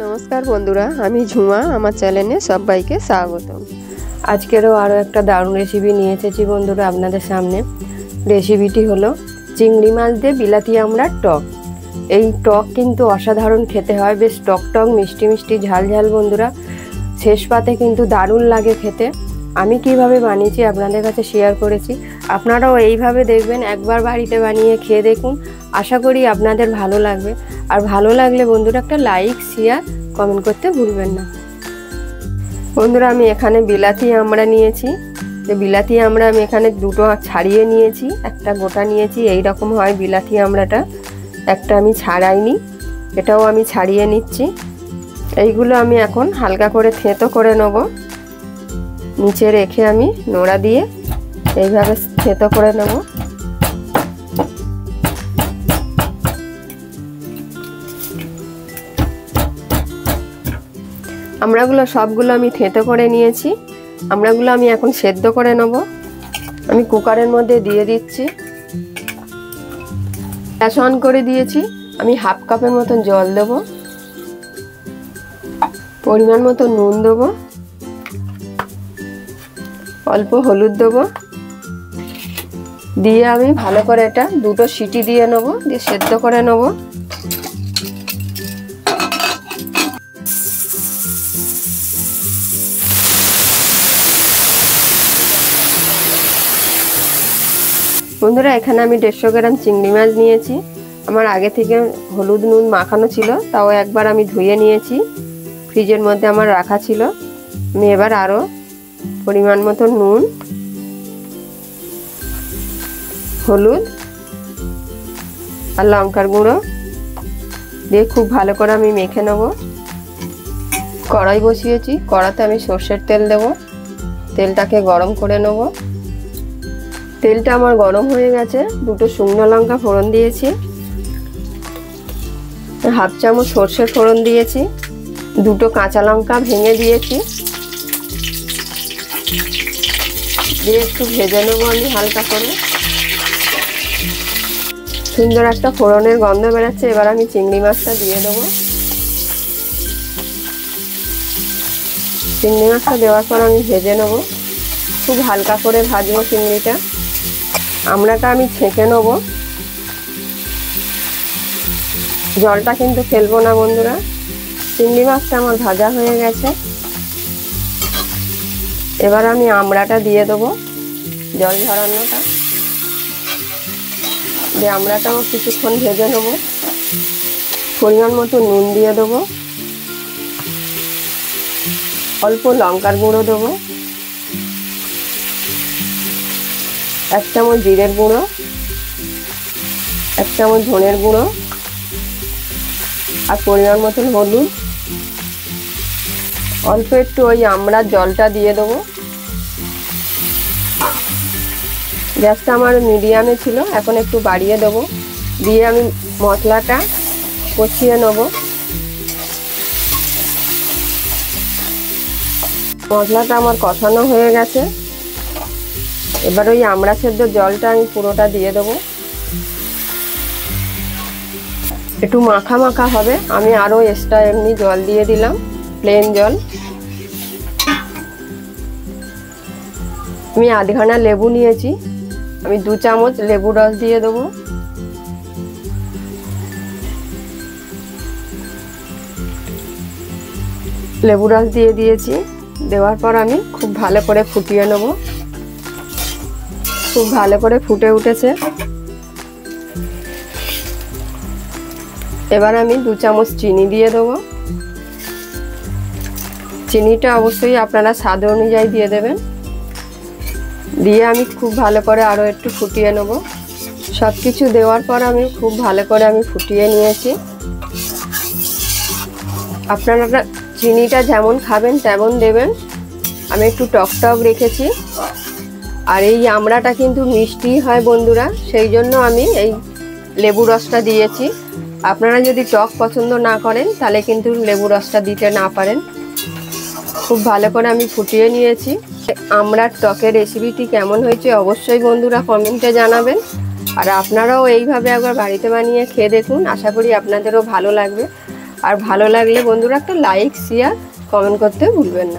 नमस्कार बंधुरा आमी झुमा आमार चैनेले सबाइके स्वागतम। आजकेरो आरो एकटा दारुण रेसिपि निये एसेछि बंधुरा आपनादेर सामने। रेसिपिटी हलो चिंगड़ी माछ दिये बिलाती आमड़ार टक। एई टक किन्तु असाधारण खेते हय, बेश टक टक मिष्टि मिष्टि झाल झाल बंधुरा। शेष पाते किन्तु दारुण लागे खेते। आमी किभाबे बानिয়েছি आपनादेर काছে शेयर करेছি, आपनाराও এইভাবে দেখবেন, একবার বাড়িতে বানিয়ে খেয়ে দেখুন। आशा करी आपनादेर भालो लागबे। और भालो लागले बंधुरा एक लाइक शेयर कमेंट करते भूलबेन ना। बंधुरा आमी एखाने बिलाती आमड़ा निয়েছি। যে বিলাতি আমড়া আমি এখানে দুটো ছাড়িয়ে নিয়েছি, একটা গোটা নিয়েছি। এই রকম হয় বিলাতি আমড়াটা, একটা আমি ছাড়াইনি, এটাও আমি ছাড়িয়ে নিচ্ছি। এইগুলো আমি এখন হালকা করে থেঁতো করে নেব। নিচে রেখে আমি নোড়া দিয়ে এইভাবে থেঁতো করে নেব। আমড়াগুলো সবগুলো আমি থেঁতো করে নিয়েছি। আমড়াগুলো আমি এখন সেদ্ধ করে নেব। আমি কুকারের মধ্যে দিয়ে দিচ্ছি। গ্যাস অন করে দিয়েছি। আমি হাফ কাপের মতন জল দেব, পরিমাণ মতো নুন দেব, অল্প হলুদ দেব, দিয়ে আমি ভালো করে এটা দুটো সিটি দিয়ে নেব, দিয়ে সেদ্ধ করে নেব। বন্ধুরা এখানে আমি 150 গ্রাম চিংড়ি মাছ নিয়েছি। আমার আগে থেকে হলুদ নুন মাখানো ছিল, তাও একবার আমি ধুয়ে নিয়েছি, ফ্রিজের মধ্যে আমার রাখা ছিল। আমি এবার আরও পরিমাণ মতো নুন, হলুদ আর লঙ্কার গুঁড়ো দিয়ে খুব ভালো করে আমি মেখে নেব। কড়াই বসিয়েছি, কড়াতে আমি সর্ষের তেল দেব। তেলটাকে গরম করে নেব। তেলটা আমার গরম হয়ে গেছে। দুটো শুকনো লঙ্কা ফোড়ন দিয়েছি, হাফ চামচ সর্ষের ফোড়ন দিয়েছি, দুটো কাঁচা লঙ্কা ভেঙে দিয়েছি, দিয়ে একটু ভেজে নেবো আমি হালকা করে। সুন্দর একটা ফোড়নের গন্ধ বেরোচ্ছে। এবার আমি চিংড়ি মাছটা দিয়ে দেবো। চিংড়ি মাছটা দেওয়ার পর আমি ভেজে নেবো, খুব হালকা করে ভাজবো চিংড়িটা। আমড়াটা আমি ছেঁকে নেব। জলটা কিন্তু ফেলবো না বন্ধুরা। চিংড়ি মাছটা আমার ভাজা হয়ে গেছে। এবার আমি আমড়াটা দিয়ে দেবো, জল ঝরানোটা দিয়ে আমড়াটাও কিছুক্ষণ ভেজে নেব। পরিমাণ মতো নুন দিয়ে দেবো, অল্প লঙ্কার গুঁড়ো দেবো, 1 চামচ জিরের গুঁড়ো, 1 চামচ ধনের গুঁড়ো আর পরিমাণ মতন হলুদ। অল্প একটু ওই আমড়ার জলটা দিয়ে দেবো। গ্যাসটা আমার মিডিয়ামে ছিল, এখন একটু বাড়িয়ে দেবো। দিয়ে আমি মশলাটা কষিয়ে নেব। মশলাটা আমার কষানো হয়ে গেছে। এবার ওই আমড়া সেদ্ধ জলটা আমি পুরোটা দিয়ে দেবো। একটু মাখা মাখা হবে। আমি আরও এক্সট্রা এমনি জল দিয়ে দিলাম, প্লেন জল। আমি আধখানা লেবু নিয়েছি, আমি 2 চামচ লেবু রস দিয়ে দেবো। লেবু রস দিয়ে দিয়েছি। দেওয়ার পর আমি খুব ভালো করে ফুটিয়ে নেব। খুব ভালো করে ফুটে উঠেছে। এবার আমি 2 চামচ চিনি দিয়ে দেবো। চিনিটা অবশ্যই আপনারা স্বাদ অনুযায়ী দিয়ে দেবেন। দিয়ে আমি খুব ভালো করে আরও একটু ফুটিয়ে নেব। সব কিছু দেওয়ার পর আমি খুব ভালো করে আমি ফুটিয়ে নিয়েছি। আপনারা চিনিটা যেমন খাবেন তেমন দেবেন। আমি একটু টক টক রেখেছি। আর এই আমড়াটা কিন্তু মিষ্টি হয় বন্ধুরা, সেই জন্য আমি এই লেবু রসটা দিয়েছি। আপনারা যদি টক পছন্দ না করেন তাহলে কিন্তু লেবু রসটা দিতে না পারেন। খুব ভালো করে আমি ফুটিয়ে নিয়েছি। আমড়ার টকের রেসিপিটি কেমন হয়েছে অবশ্যই বন্ধুরা কমেন্টে জানাবেন। আর আপনারাও এইভাবে একবার বাড়িতে বানিয়ে খেয়ে দেখুন, আশা করি আপনাদেরও ভালো লাগবে। আর ভালো লাগলে বন্ধুরা একটা লাইক শেয়ার কমেন্ট করতে ভুলবেন না।